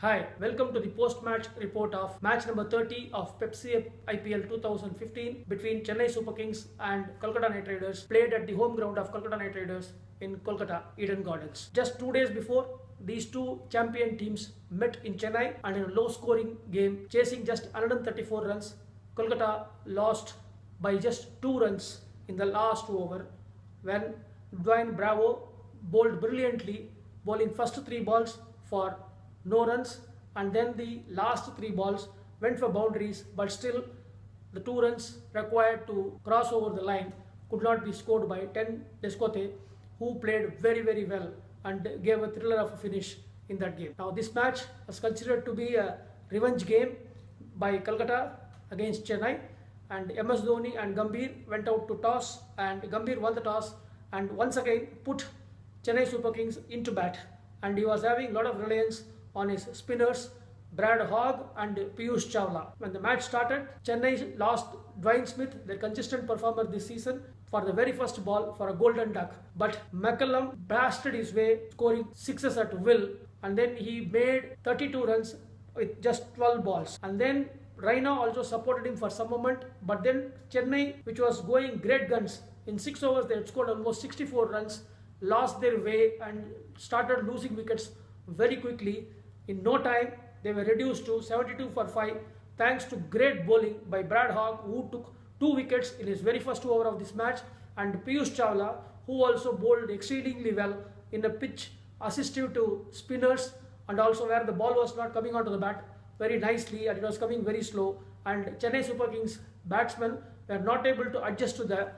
Hi, welcome to the post-match report of match number 30 of Pepsi IPL 2015 between Chennai Superkings and Kolkatta Knight Riders, played at the home ground of Kolkatta Knight Riders in Kolkatta, Eden Gardens. Just 2 days before, these two champion teams met in Chennai, and in a low-scoring game, chasing just 134 runs, Kolkata lost by just 2 runs in the last over when Dwayne Bravo bowled brilliantly, bowling first 3 balls for no runs, and then the last 3 balls went for boundaries, but still the 2 runs required to cross over the line could not be scored by Ten Descote, who played very well and gave a thriller of a finish in that game. Now this match was considered to be a revenge game by Kolkata against Chennai, and MS Dhoni and Gambhir went out to toss, and Gambhir won the toss and once again put Chennai Super Kings into bat, and he was having a lot of reliance on his spinners Brad Hogg and Piyush Chawla. When the match started, Chennai lost Dwayne Smith, their consistent performer this season, for the very first ball for a golden duck. But McCullum blasted his way, scoring sixes at will, and then he made 32 runs with just 12 balls. And then Raina also supported him for some moment, but then Chennai, which was going great guns, in 6 overs they had scored almost 64 runs, lost their way and started losing wickets very quickly. In no time, they were reduced to 72 for 5 thanks to great bowling by Brad Hogg, who took 2 wickets in his very first over of this match, and Piyush Chawla, who also bowled exceedingly well in a pitch assistive to spinners, and also where the ball was not coming onto the bat very nicely and it was coming very slow, and Chennai Super Kings batsmen were not able to adjust to the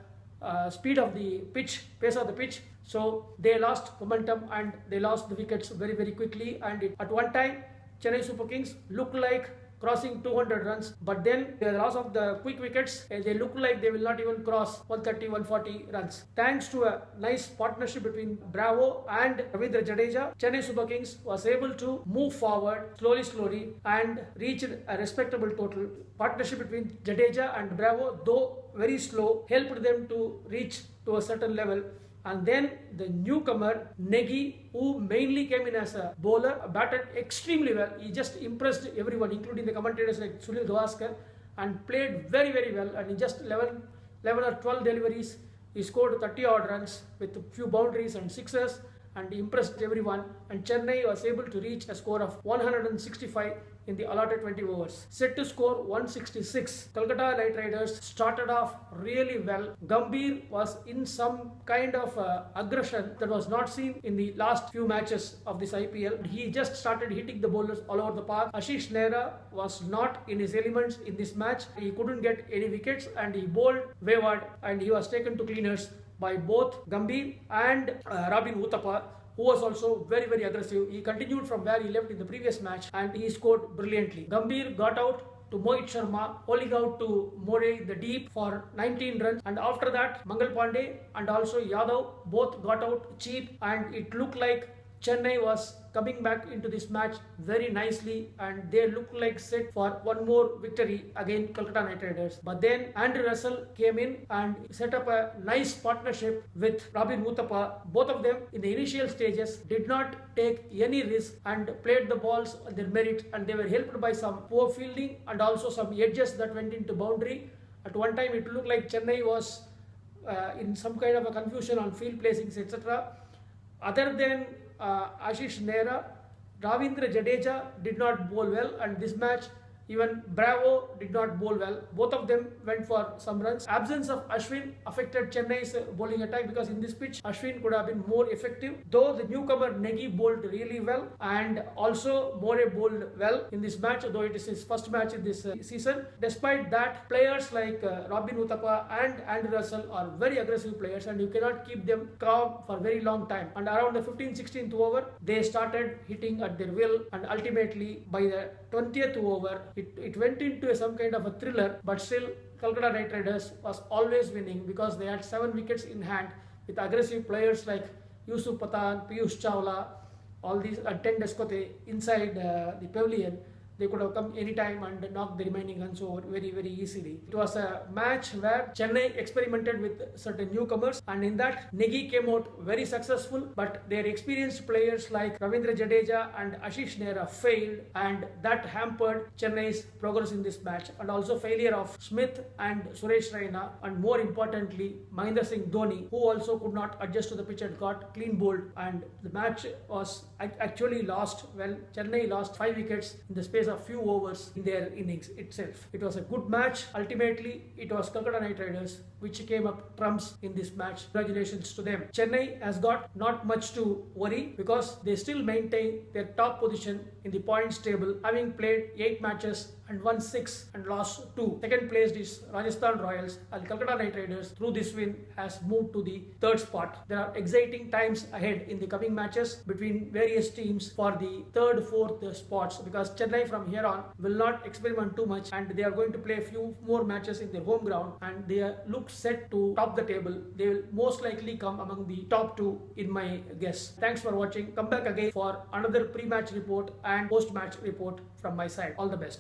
speed of the pitch, pace of the pitch, so they lost momentum and they lost the wickets very quickly. And at one time Chennai Super Kings looked like crossing 200 runs, but then the loss of the quick wickets, they look like they will not even cross 130-140 runs. Thanks to a nice partnership between Bravo and Ravindra Jadeja, Chennai Super Kings was able to move forward slowly and reach a respectable total. Partnership between Jadeja and Bravo, though very slow, helped them to reach to a certain level. And then the newcomer Negi, who mainly came in as a bowler, batted extremely well. He just impressed everyone, including the commentators like Sunil Gavaskar, and played very well. And in just 11 or 12 deliveries, he scored 30 odd runs with a few boundaries and sixes, and he impressed everyone. And Chennai was able to reach a score of 165 in the allotted 20 overs. Set to score 166. Kolkata Knight Riders started off really well. Gambhir was in some kind of aggression that was not seen in the last few matches of this IPL. He just started hitting the bowlers all over the park. Ashish Nehra was not in his elements in this match. He couldn't get any wickets and he bowled wayward, and he was taken to cleaners by both Gambhir and Robin Uthappa, who was also very aggressive. He continued from where he left in the previous match and he scored brilliantly. Gambhir got out to Mohit Sharma, bowling out to More the deep for 19 runs, and after that Mangal Pandey and also Yadav both got out cheap, and it looked like Chennai was coming back into this match very nicely, and they looked like set for one more victory against Kolkata Knight Riders. But then Andrew Russell came in and set up a nice partnership with Robin Uthappa. Both of them in the initial stages did not take any risk and played the balls on their merit, and they were helped by some poor fielding and also some edges that went into boundary. At one time it looked like Chennai was in some kind of a confusion on field placings, etc. Other than Ashish Nehra, Ravindra Jadeja did not bowl well, and this match even Bravo did not bowl well. Both of them went for some runs. Absence of Ashwin affected Chennai's bowling attack, because in this pitch Ashwin could have been more effective, though the newcomer Negi bowled really well, and also More bowled well in this match, though it is his first match in this season. Despite that, players like Robin Uthappa and Andrew Russell are very aggressive players, and you cannot keep them calm for very long time. And around the 15th-16th over, they started hitting at their will, and ultimately by the 20th over, it went into some kind of a thriller, but still Kolkata Knight Riders was always winning because they had 7 wickets in hand with aggressive players like Yusuf Pathan, Piyush Chawla, all these Ten Descote inside the pavilion. they could have come anytime and knocked the remaining runs over very easily. It was a match where Chennai experimented with certain newcomers, and in that Negi came out very successful, but their experienced players like Ravindra Jadeja and Ashish Nehra failed, and that hampered Chennai's progress in this match, and also failure of Smith and Suresh Raina, and more importantly Mahendra Singh Dhoni, who also could not adjust to the pitch and got clean bowled, and the match was actually lost. Well, Chennai lost 5 wickets in the space of few overs in their innings itself. It was a good match. Ultimately, it was Kolkata Knight Riders which came up trumps in this match. Congratulations to them. Chennai has got not much to worry because they still maintain their top position in the points table, having played 8 matches and won 6 and lost 2. Second placed is Rajasthan Royals, and Kolkata Knight Riders through this win has moved to the 3rd spot. There are exciting times ahead in the coming matches between various teams for the 3rd, 4th spots, because Chennai from here on will not experiment too much, and they are going to play a few more matches in their home ground, and they look set to top the table. They will most likely come among the top 2 in my guess. Thanks for watching. Come back again for another pre-match report and post-match report from my side. All the best.